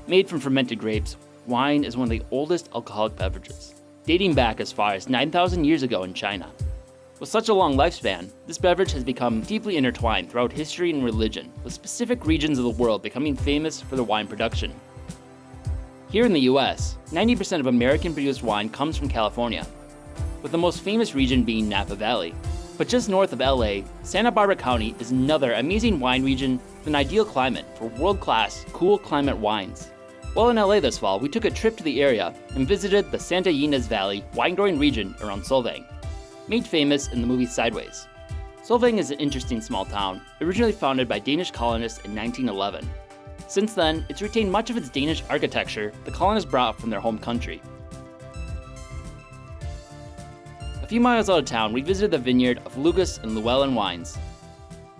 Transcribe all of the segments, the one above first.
Made from fermented grapes, wine is one of the oldest alcoholic beverages, dating back as far as 9,000 years ago in China. With such a long lifespan, this beverage has become deeply intertwined throughout history and religion, with specific regions of the world becoming famous for their wine production. Here in the US, 90% of American-produced wine comes from California, with the most famous region being Napa Valley. But just north of LA, Santa Barbara County is another amazing wine region with an ideal climate for world-class, cool climate wines. While in LA this fall, we took a trip to the area and visited the Santa Ynez Valley wine-growing region around Solvang, made famous in the movie Sideways. Solvang is an interesting small town, originally founded by Danish colonists in 1911. Since then, it's retained much of its Danish architecture the colonists brought from their home country. A few miles out of town, we visited the vineyard of Lucas and Llewellyn Wines.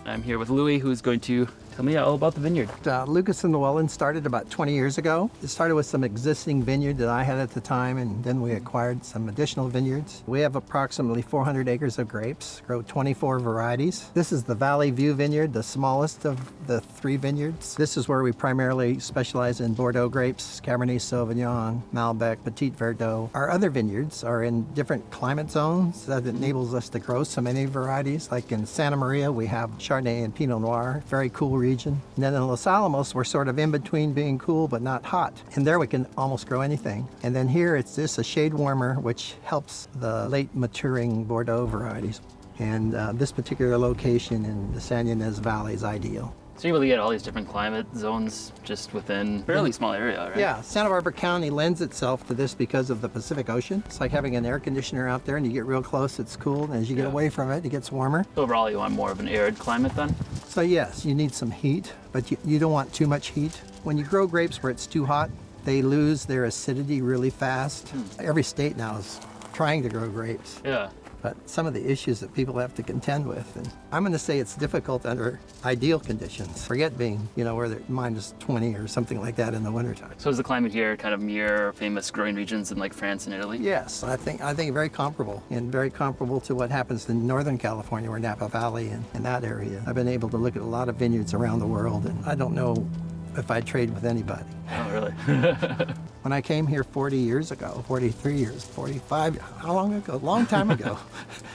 I'm here with Louis, who's going to tell me all about the vineyard. Lucas and Llewellyn started about 20 years ago. It started with some existing vineyard that I had at the time, and then we acquired some additional vineyards. We have approximately 400 acres of grapes, grow 24 varieties. This is the Valley View Vineyard, the smallest of the 3 vineyards. This is where we primarily specialize in Bordeaux grapes, Cabernet Sauvignon, Malbec, Petit Verdot. Our other vineyards are in different climate zones that enables us to grow so many varieties. Like in Santa Maria, we have Chardonnay and Pinot Noir, very cool region. And then in Los Alamos, we're sort of in between being cool but not hot. And there we can almost grow anything. And then here it's just a shade warmer, which helps the late maturing Bordeaux varieties. And this particular location in the Santa Ynez Valley is ideal. So you're able to get all these different climate zones just within a fairly small area, right? Yeah, Santa Barbara County lends itself to this because of the Pacific Ocean. It's like having an air conditioner out there, and you get real close, it's cool, and as you get away from it, it gets warmer. Overall, you want more of an arid climate then? So yes, you need some heat, but you don't want too much heat. When you grow grapes where it's too hot, they lose their acidity really fast. Every state now is trying to grow grapes. Yeah. But some of the issues that people have to contend with, and I'm going to say it's difficult under ideal conditions. Forget being, where they're minus 20 or something like that in the wintertime. So is the climate here kind of mirror famous growing regions in like France and Italy? Yes, I think very comparable, and very comparable to what happens in Northern California or Napa Valley and in that area. I've been able to look at a lot of vineyards around the world, and I don't know if I'd trade with anybody. Oh, really? When I came here 40 years ago, 43 years, 45, how long ago? A long time ago.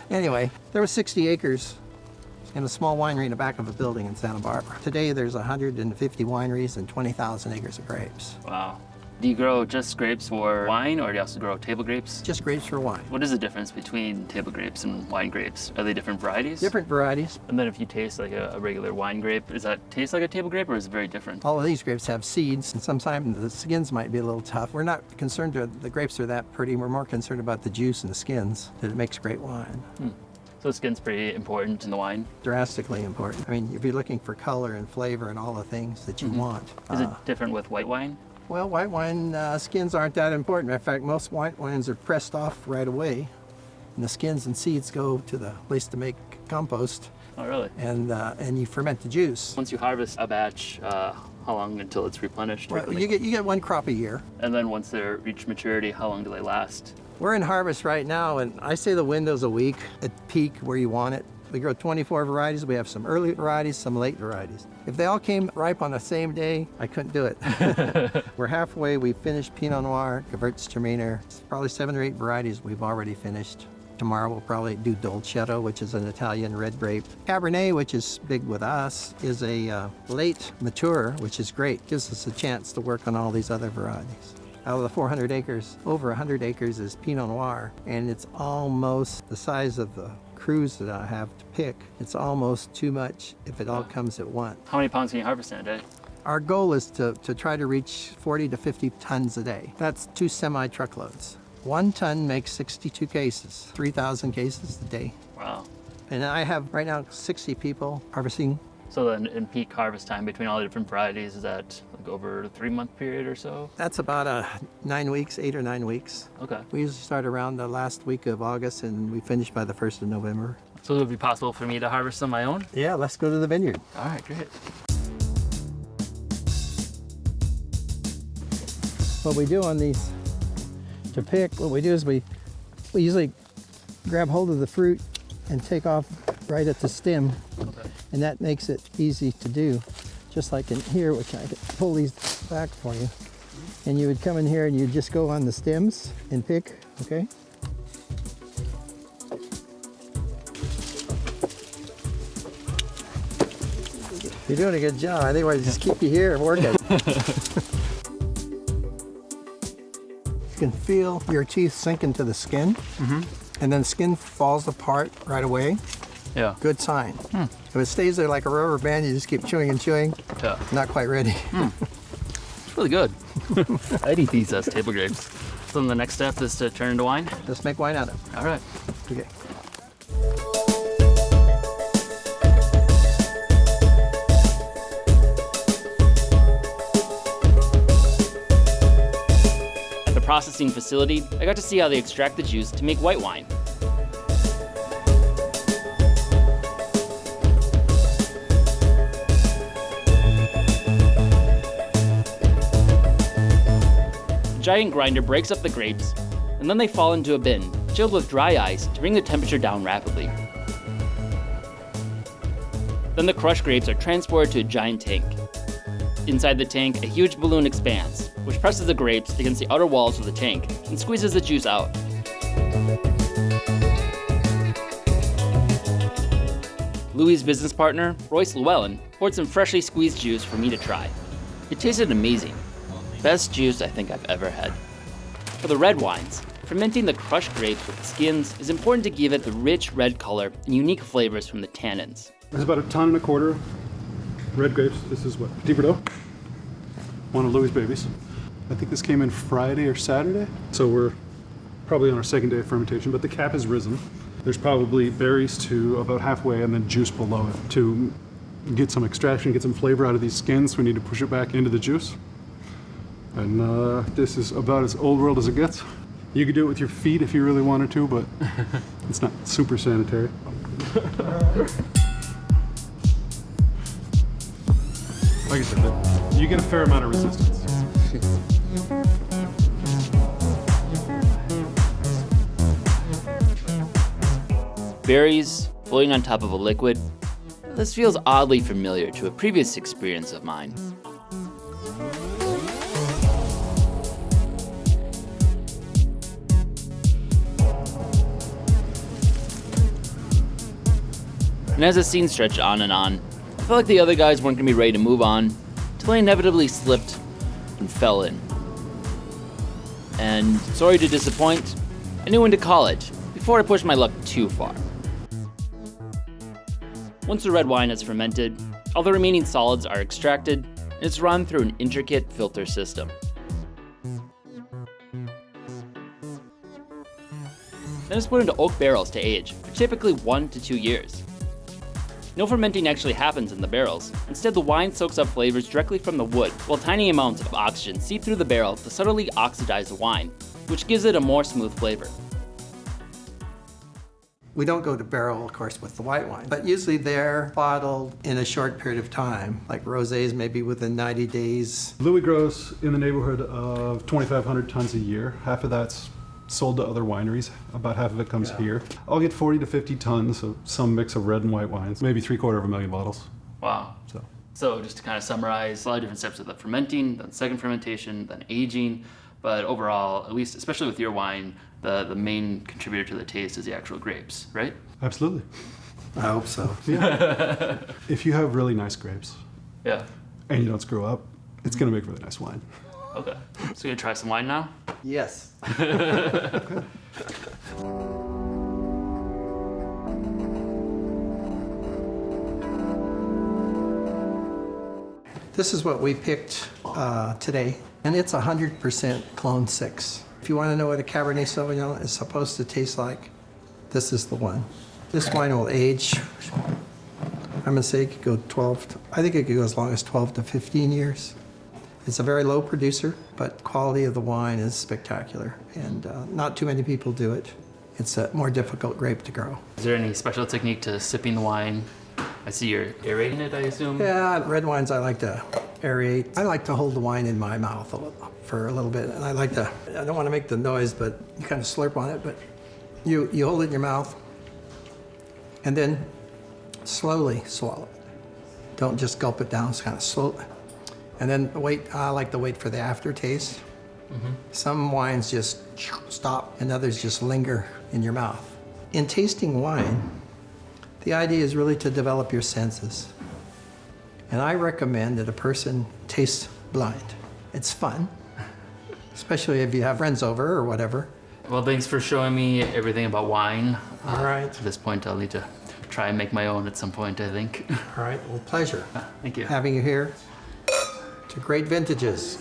Anyway, there was 60 acres in a small winery in the back of a building in Santa Barbara. Today there's 150 wineries and 20,000 acres of grapes. Wow. Do you grow just grapes for wine, or do you also grow table grapes? Just grapes for wine. What is the difference between table grapes and wine grapes? Are they different varieties? Different varieties. And then if you taste like a regular wine grape, does that taste like a table grape, or is it very different? All of these grapes have seeds, and sometimes the skins might be a little tough. We're not concerned that the grapes are that pretty. We're more concerned about the juice and the skins, that it makes great wine. So the skin's pretty important in the wine? Drastically important. I mean, if you're looking for color and flavor and all the things that you want. Is it different with white wine? Well, white wine skins aren't that important. In fact, most white wines are pressed off right away, and the skins and seeds go to the place to make compost. Oh, really? And you ferment the juice. Once you harvest a batch, how long until it's replenished? Well, you get one crop a year. And then once they reach maturity, how long do they last? We're in harvest right now, and I say the window's a week at peak where you want it. We grow 24 varieties. We have some early varieties, some late varieties. If they all came ripe on the same day, I couldn't do it. We're halfway. We finished Pinot Noir, Gewürztraminer. Probably 7 or 8 varieties we've already finished. Tomorrow we'll probably do Dolcetto, which is an Italian red grape. Cabernet, which is big with us, is a late mature, which is great. Gives us a chance to work on all these other varieties. Out of the 400 acres, over 100 acres is Pinot Noir, and it's almost the size of the cruise that I have to pick. It's almost too much if it all comes at once. How many pounds can you harvest in a day? Our goal is to try to reach 40 to 50 tons a day. That's 2 semi-truckloads. 1 ton makes 62 cases, 3,000 cases a day. Wow. And I have right now 60 people harvesting. So then in peak harvest time between all the different varieties, is that like over a 3-month period or so? That's about 9 weeks, 8 or 9 weeks. Okay. We usually start around the last week of August and we finish by the 1st of November. So it would be possible for me to harvest on my own? Yeah, let's go to the vineyard. All right, great. What we do on these to pick, what we do is we usually grab hold of the fruit and take off right at the stem. Okay. And that makes it easy to do. Just like in here, which I can pull these back for you. And you would come in here and you'd just go on the stems and pick, okay? You're doing a good job. I think we'll just keep you here and work it. You can feel your teeth sink into the skin, and then the skin falls apart right away. Yeah. Good sign. If it stays there like a rubber band, you just keep chewing and chewing. Yeah. Not quite ready. It's really good. I'd eat these as table grapes. So then the next step is to turn into wine? Just make wine out of it. All right. Okay. At the processing facility, I got to see how they extract the juice to make white wine. The giant grinder breaks up the grapes, and then they fall into a bin, chilled with dry ice to bring the temperature down rapidly. Then the crushed grapes are transported to a giant tank. Inside the tank, a huge balloon expands, which presses the grapes against the outer walls of the tank and squeezes the juice out. Louis' business partner, Royce Llewellyn, poured some freshly squeezed juice for me to try. It tasted amazing. Best juice I think I've ever had. For the red wines, fermenting the crushed grapes with the skins is important to give it the rich red color and unique flavors from the tannins. There's about 1.25 tons red grapes. This is what, Petit Verdot? One of Louis' babies. I think this came in Friday or Saturday, so we're probably on our second day of fermentation, but the cap has risen. There's probably berries to about halfway and then juice below it. To get some extraction, get some flavor out of these skins, we need to push it back into the juice. And this is about as old world as it gets. You could do it with your feet if you really wanted to, but it's not super sanitary. Like I said, you get a fair amount of resistance. Berries floating on top of a liquid. This feels oddly familiar to a previous experience of mine. And as the scene stretched on and on, I felt like the other guys weren't going to be ready to move on, until I inevitably slipped and fell in. And sorry to disappoint, I knew when to call it, before I pushed my luck too far. Once the red wine is fermented, all the remaining solids are extracted, and it's run through an intricate filter system. Then it's put into oak barrels to age, for typically 1 to 2 years. No fermenting actually happens in the barrels. Instead, the wine soaks up flavors directly from the wood, while tiny amounts of oxygen seep through the barrel to subtly oxidize the wine, which gives it a more smooth flavor. We don't go to barrel, of course, with the white wine, but usually they're bottled in a short period of time, like rosés maybe within 90 days. Louis grows in the neighborhood of 2,500 tons a year. Half of that's sold to other wineries. About half of it comes here. I'll get 40 to 50 tons of some mix of red and white wines, maybe 750,000 bottles. Wow. So just to kind of summarize, a lot of different steps with the fermenting, then second fermentation, then aging. But overall, at least, especially with your wine, the main contributor to the taste is the actual grapes, right? Absolutely. I hope so. Yeah. If you have really nice grapes, Yeah. and you don't screw up, it's going to make really nice wine. Okay. So you're gonna try some wine now? Yes. This is what we picked today, and it's 100% Clone 6. If you want to know what a Cabernet Sauvignon is supposed to taste like, this is the one. This wine will age, I'm gonna say it could go 12, I think it could go as long as 12 to 15 years. It's a very low producer, but quality of the wine is spectacular, and not too many people do it. It's a more difficult grape to grow. Is there any special technique to sipping the wine? I see you're aerating it, I assume? Yeah, red wines I like to aerate. I like to hold the wine in my mouth for a little bit, and I don't want to make the noise, but you kind of slurp on it, but you hold it in your mouth, and then slowly swallow it. Don't just gulp it down, it's kind of slowly. And then I like to wait for the aftertaste. Some wines just stop and others just linger in your mouth. In tasting wine, the idea is really to develop your senses. And I recommend that a person tastes blind. It's fun, especially if you have friends over or whatever. Well, thanks for showing me everything about wine. All right. At this point, I'll need to try and make my own at some point, I think. All right, well, pleasure. Thank you. Having you here. To great vintages.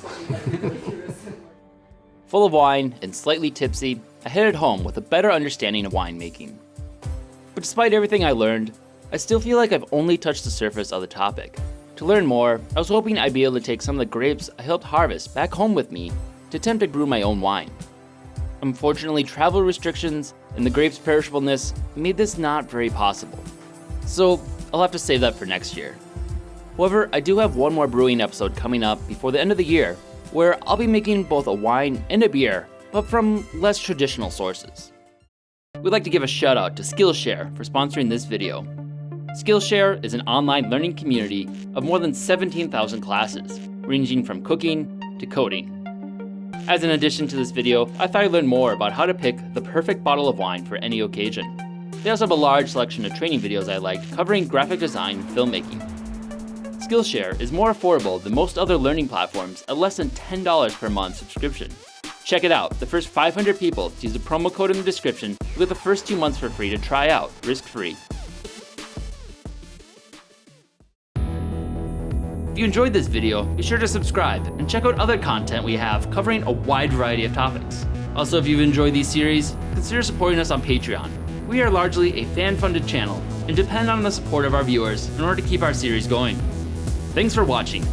Full of wine and slightly tipsy, I headed home with a better understanding of winemaking. But despite everything I learned, I still feel like I've only touched the surface of the topic. To learn more, I was hoping I'd be able to take some of the grapes I helped harvest back home with me to attempt to brew my own wine. Unfortunately, travel restrictions and the grapes' perishableness made this not very possible. So I'll have to save that for next year. However, I do have one more brewing episode coming up before the end of the year, where I'll be making both a wine and a beer, but from less traditional sources. We'd like to give a shout out to Skillshare for sponsoring this video. Skillshare is an online learning community of more than 17,000 classes, ranging from cooking to coding. As an addition to this video, I thought I'd learn more about how to pick the perfect bottle of wine for any occasion. They also have a large selection of training videos I liked covering graphic design and filmmaking. Skillshare is more affordable than most other learning platforms at less than $10 per month subscription. Check it out. The first 500 people to use the promo code in the description will get the first 2 months for free to try out, risk-free. If you enjoyed this video, be sure to subscribe and check out other content we have covering a wide variety of topics. Also, if you've enjoyed these series, consider supporting us on Patreon. We are largely a fan-funded channel and depend on the support of our viewers in order to keep our series going. Thanks for watching.